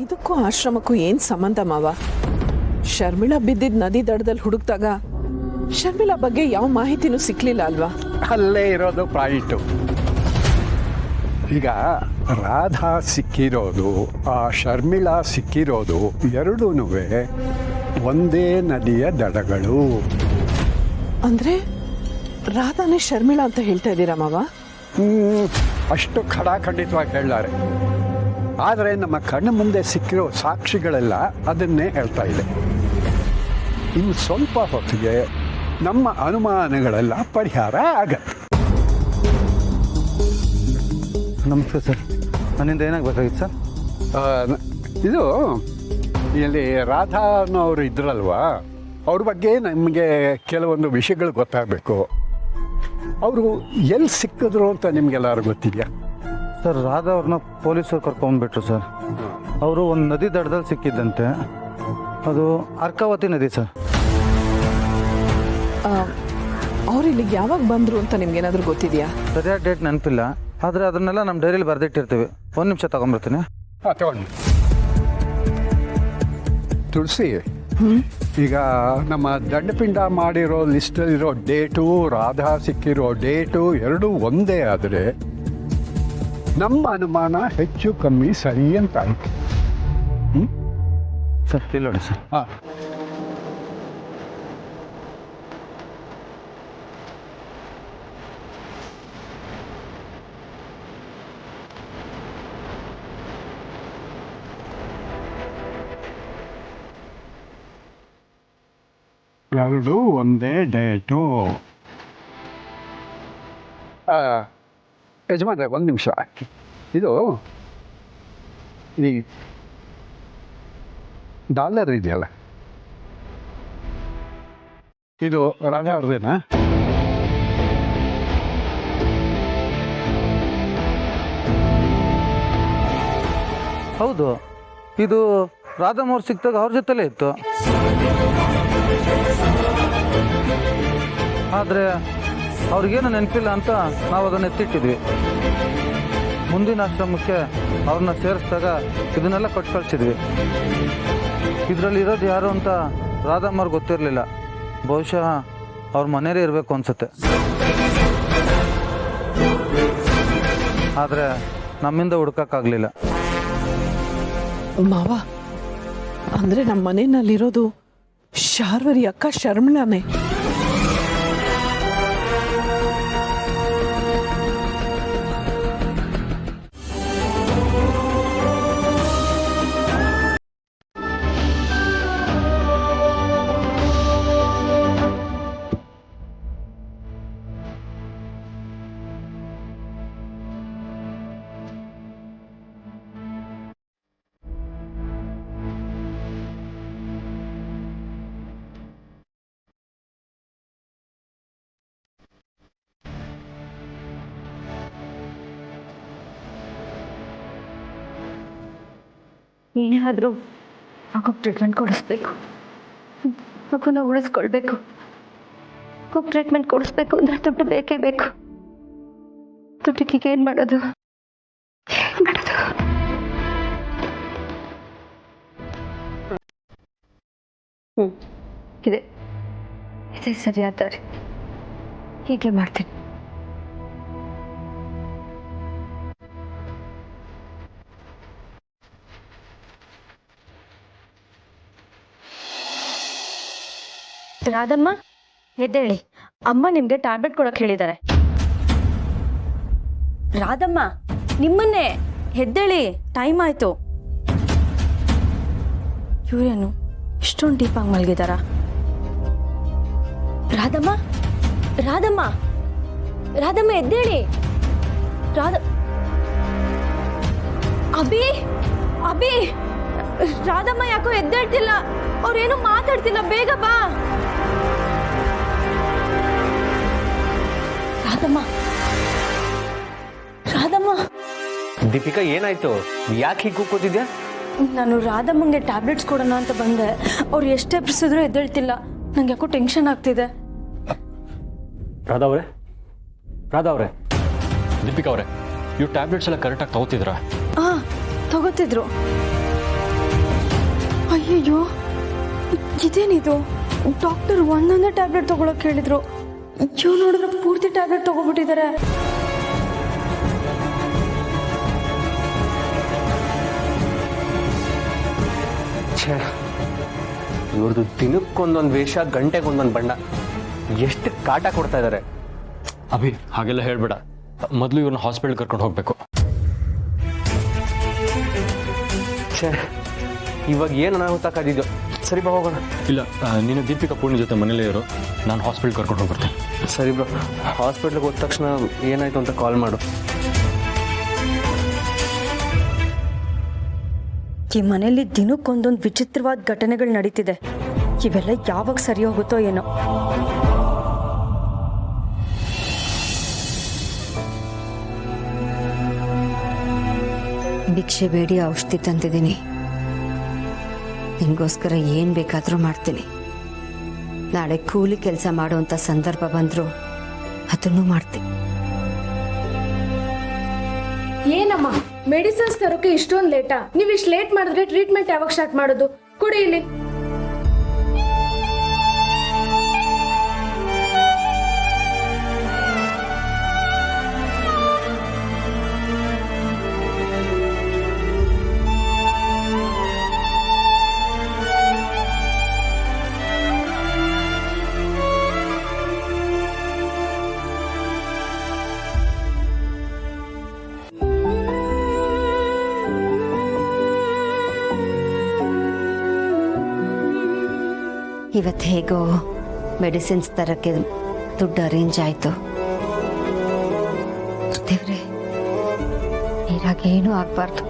ಇದಕ್ಕೂ ಆಶ್ರಮಕ್ಕೂ ಏನ್ ಸಂಬಂಧ ಮಾವ? ಶರ್ಮಿಳಾ ಬಿದ್ದಿದ್ ನದಿ ದಡದಲ್ಲಿ ಹುಡುಕ್ದಾಗ ಶರ್ಮಿಳಾ ಬಗ್ಗೆ ಯಾವ ಮಾಹಿತಿನೂ ಸಿಕ್ಲಿಲ್ಲ ಅಲ್ವಾ? ಅಲ್ಲೇ ಇರೋದು ಪಾಯಿಂಟು. ಈಗ ರಾಧಾ ಸಿಕ್ಕಿರೋದು, ಆ ಶರ್ಮಿಳಾ ಸಿಕ್ಕಿರೋದು ಎರಡೂ ಒಂದೇ ನದಿಯ ದಡಗಳು. ಅಂದ್ರೆ ರಾಧಾನೇ ಶರ್ಮಿಳಾ ಅಂತ ಹೇಳ್ತಾ ಇದ್ದೀರಾ ಮಾವ? ಅಷ್ಟು ಖಡಾಖಂಡಿತವಾಗಿ ಹೇಳಾರೆ. ಆದರೆ ನಮ್ಮ ಕಣ್ಣು ಮುಂದೆ ಸಿಕ್ಕಿರೋ ಸಾಕ್ಷಿಗಳೆಲ್ಲ ಅದನ್ನೇ ಹೇಳ್ತಾ ಇದೆ. ಇನ್ನು ಸ್ವಲ್ಪ ಹೊತ್ತಿಗೆ ನಮ್ಮ ಅನುಮಾನಗಳೆಲ್ಲ ಪರಿಹಾರ ಆಗತ್ತೆ. ನಮಸ್ತೆ ಸರ್, ನನ್ನಿಂದ ಏನಾಗಬೇಕಾಗಿತ್ತು ಸರ್? ಇದು ಇಲ್ಲಿ ರಾಧಾ ಅನ್ನೋರು ಇದ್ರಲ್ವಾ, ಅವ್ರ ಬಗ್ಗೆ ನಮಗೆ ಕೆಲವೊಂದು ವಿಷಯಗಳು ಗೊತ್ತಾಗಬೇಕು. ಅವರು ಎಲ್ಲಿ ಸಿಕ್ಕಿದ್ರು ಅಂತ ನಿಮಗೆಲ್ಲರೂ ಗೊತ್ತಿದೆಯಾ? ಸರ್, ರಾಧಾ ಅವ್ರನ್ನ ಪೊಲೀಸರು ಕರ್ಕೊಂಡ್ಬಿಟ್ರು ಸರ್. ಅವರು ಒಂದು ನದಿ ದಡದಲ್ಲಿ ಸಿಕ್ಕಿದ್ದಂತೆ. ಅದು ಅರ್ಕಾವತಿ ನದಿ ಸರ್. ಅವ್ರು ಇಲ್ಲಿಗೆ ಯಾವಾಗ ಬಂದರು ಅಂತ ನಿಮ್ಗೇನಾದರೂ ಗೊತ್ತಿದೆಯಾ? ಸರಿಯಾದ ಡೇಟ್ ನೆನಪಿಲ್ಲ, ಆದರೆ ಅದನ್ನೆಲ್ಲ ನಮ್ಮ ಡೈರಿಯಲ್ಲಿ ಬರೆದಿಟ್ಟಿರ್ತೀವಿ. ಒಂದು ನಿಮಿಷ ತಗೊಂಡ್ಬರ್ತೀನಿ. ಹಾಂ, ತಗೊಂಡು. ತುಳಸಿ, ಈಗ ನಮ್ಮ ದಂಡಪಿಂಡ ಮಾಡಿರೋ ಲಿಸ್ಟಲ್ಲಿರೋ ಡೇಟು, ರಾಧಾ ಸಿಕ್ಕಿರೋ ಡೇಟು ಎರಡೂ ಒಂದೇ ಆದರೆ ನಮ್ಮ ಅನುಮಾನ ಹೆಚ್ಚು ಕಮ್ಮಿ ಸರಿ ಅಂತ ಆಯ್ತು. ಸರ್, ಇಲ್ಲಿ ನೋಡಿ ಸರ್. ಹಾಂ, ಎರಡು ಒಂದೇ ಡೇಟು. ಯಜಮಾನ್ರೆ, ಒಂದು ನಿಮಿಷ. ಇದು ಈ ಡಾಲರ್ ಇದೆಯಲ್ಲ, ಇದು ರಾಧಾ ಅವ್ರದೇನಾ? ಹೌದು, ಇದು ರಾಧಮ್ಮ ಅವ್ರು ಸಿಕ್ತಾಗ ಅವ್ರ ಜೊತೆಲೇ ಇತ್ತು. ಆದರೆ ಅವ್ರಿಗೇನು ನೆನಪಿಲ್ಲ ಅಂತ ನಾವು ಅದನ್ನು ಎತ್ತಿಟ್ಟಿದ್ವಿ. ಮುಂದಿನ ಆಶ್ರಮಕ್ಕೆ ಅವ್ರನ್ನ ಸೇರಿಸಿದಾಗ ಇದನ್ನೆಲ್ಲ ಕೊಟ್ಟು ಕಳಿಸಿದ್ವಿ. ಇದರಲ್ಲಿ ಇರೋದು ಯಾರು ಅಂತ ರಾಧಮ್ಮವ್ರಿಗೆ ಗೊತ್ತಿರಲಿಲ್ಲ. ಬಹುಶಃ ಅವ್ರ ಮನೆಯಲ್ಲೇ ಇರಬೇಕು ಅನ್ಸುತ್ತೆ. ಆದರೆ ನಮ್ಮಿಂದ ಹುಡ್ಕೋಕ್ಕಾಗಲಿಲ್ಲ. ಮಾವ, ಅಂದ್ರೆ ನಮ್ಮ ಮನೆಯಲ್ಲಿರೋದು ಶಾರ್ವರಿ ಅಕ್ಕ ಶರ್ಮಿಳಾನೇ. ಏನಾದರೂ ಮಗುಗೆ ಟ್ರೀಟ್ಮೆಂಟ್ ಕೊಡಿಸ್ಬೇಕು, ಮಗುನ ಉಳಿಸ್ಕೊಳ್ಬೇಕು. ಮಗುಗೆ ಟ್ರೀಟ್ಮೆಂಟ್ ಕೊಡಿಸ್ಬೇಕು ಅಂದ್ರೆ ದುಡ್ಡು ಬೇಕೇ ಬೇಕು. ದುಡ್ಡಿಗೆ ಏನು ಮಾಡೋದು? ಇದೆ ಇದೇ ಸರಿಯಾದ ದಾರಿ. ಹೀಗೆ ಮಾಡ್ತೀನಿ. ರಾಧಮ್ಮ, ಎದ್ದೇಳಿ. ಅಮ್ಮ ನಿಮ್ಗೆ ಟ್ಯಾಬ್ಲೆಟ್ ಕೊಡೋಕೆ ಹೇಳಿದ್ದಾರೆ. ರಾಧಮ್ಮ, ನಿಮ್ಮನ್ನೇ ಎದ್ದೇಳಿ, ಟೈಮ್ ಆಯ್ತು. ಇವರೇನು ಇಷ್ಟೊಂದು ಡೀಪಾಗಿ ಮಲಗಿದಾರ? ರಾಧಮ್ಮ, ರಾಧಮ್ಮ, ರಾಧಮ್ಮ ಎದ್ದೇಳಿ. ಅಭಿ, ಅಭಿ, ರಾಧಮ್ಮ ಯಾಕೋ ಎದ್ದೇಳ್ತಿಲ್ಲ. ಅವ್ರೇನು ಮಾತಾಡ್ತಿಲ್ಲ. ಬೇಗ ಬಾ ರಾಧಮ್ಮ. ರಾಧಮ್ಮ. ದೀಪಿಕಾ, ಏನಾಯ್ತು? ಯಾಕೆ ಹೀಗೆ ಕೂತಿದ್ಯಾ? ನಾನು ರಾಧಮ್ಮಂಗೆ ಟ್ಯಾಬ್ಲೆಟ್ಸ್ ಕೊಡೋಣ ಅಂತ ಬಂದೆ. ಅವ್ರು ಎಷ್ಟೇ ಎಬ್ಬಿಸಿದ್ರು ಎದ್ದೇಳ್ತಿಲ್ಲ. ನಂಗೆ ಯಾಕೋ ಟೆನ್ಷನ್ ಆಗ್ತಿದೆ. ರಾಧಾ ಅವರೇ, ರಾಧಾ ಅವರೇ, ದೀಪಿಕಾ ಅವರೇ, ಇವ್ರು ಟ್ಯಾಬ್ಲೆಟ್ಸ್ ಎಲ್ಲ ಕರೆಕ್ಟಾಗಿ ತಗೋತಿದ್ರಾ? ತಗೋತಿದ್ರು. ಅಯ್ಯಯ್ಯೋ ಇದೇನಿದು ಡಾಕ್ಟರ್ ಒಂದೊಂದೇ ಟ್ಯಾಬ್ಲೆಟ್ ತಗೊಳಕ್ ಹೇಳಿದ್ರು ಇವ್ ನೋಡಿದ್ರೆ ಪೂರ್ತಿ ಟ್ಯಾಬ್ಲೆಟ್ ತಗೊಬಿಟ್ಟಿದ್ದಾರೆ ಛೇ, ಇವ್ರದ್ದು ದಿನಕ್ಕೊಂದೊಂದು ವೇಷ, ಗಂಟೆಗೊಂದೊಂದು ಬಣ್ಣ, ಎಷ್ಟು ಕಾಟ ಕೊಡ್ತಾ ಇದ್ದಾರೆ. ಅಭಿ ಹಾಗೆಲ್ಲ ಹೇಳ್ಬೇಡ. ಮೊದಲು ಇವ್ರನ್ನ ಹಾಸ್ಪಿಟಲ್ ಕರ್ಕೊಂಡು ಹೋಗ್ಬೇಕು. ಛೇ, ಇವಾಗ ಏನು ಅನಾಹುತ ಕಾದಿದ್ದು. ಸರಿ ಬಾ ಹೋಗೋಣ. ಇಲ್ಲ, ನೀನು ದೀಪಿಕಾ ಪೂರ್ಣಿ ಜೊತೆ ಮನೇಲೇ ಇರು, ನಾನು ಹಾಸ್ಪಿಟಲ್ ಕರ್ಕೊಂಡು ಹೋಗ್ಬರ್ತೇನೆ. ಸರಿ ಬ್ರೋ, ಹಾಸ್ಪಿಟ್ಲಿಗೆ ಹೋದ ತಕ್ಷಣ ಏನಾಯ್ತು ಅಂತ ಕಾಲ್ ಮಾಡು. ಈ ಮನೆಯಲ್ಲಿ ದಿನಕ್ಕೊಂದೊಂದು ವಿಚಿತ್ರವಾದ ಘಟನೆಗಳು ನಡೀತಿದೆ. ಇವೆಲ್ಲ ಯಾವಾಗ ಸರಿ ಹೋಗುತ್ತೋ ಏನೋ. ಭಿಕ್ಷೆ ಬೇಡಿ ಔಷಧಿ ತಂದಿದ್ದೀನಿ. ನಿಮಗೋಸ್ಕರ ಏನು ಬೇಕಾದರೂ ಮಾಡ್ತೀನಿ. ನಾಳೆ ಕೂಲಿ ಕೆಲಸ ಮಾಡುವಂಥ ಸಂದರ್ಭ ಬಂದರೂ ಅದನ್ನು ಮಾಡ್ತೀನಿ. ಏನಮ್ಮ ಮೆಡಿಸಿನ್ಸ್ ತರೋಕೆ ಇಷ್ಟೊಂದು ಲೇಟಾ? ನೀವು ಇಷ್ಟು ಲೇಟ್ ಮಾಡಿದ್ರೆ ಟ್ರೀಟ್ಮೆಂಟ್ ಯಾವಾಗ ಸ್ಟಾರ್ಟ್ ಮಾಡೋದು? ಕೊಡಿ ಇಲ್ಲಿ. ಇವತ್ತು ಹೇಗೋ ಮೆಡಿಸಿನ್ಸ್ ತರಕ್ಕೆ ದುಡ್ಡು ಅರೇಂಜ್ ಆಯಿತು. ದೇವ್ರೆ, ನೀರಾಗೇನೂ ಆಗಬಾರ್ದು.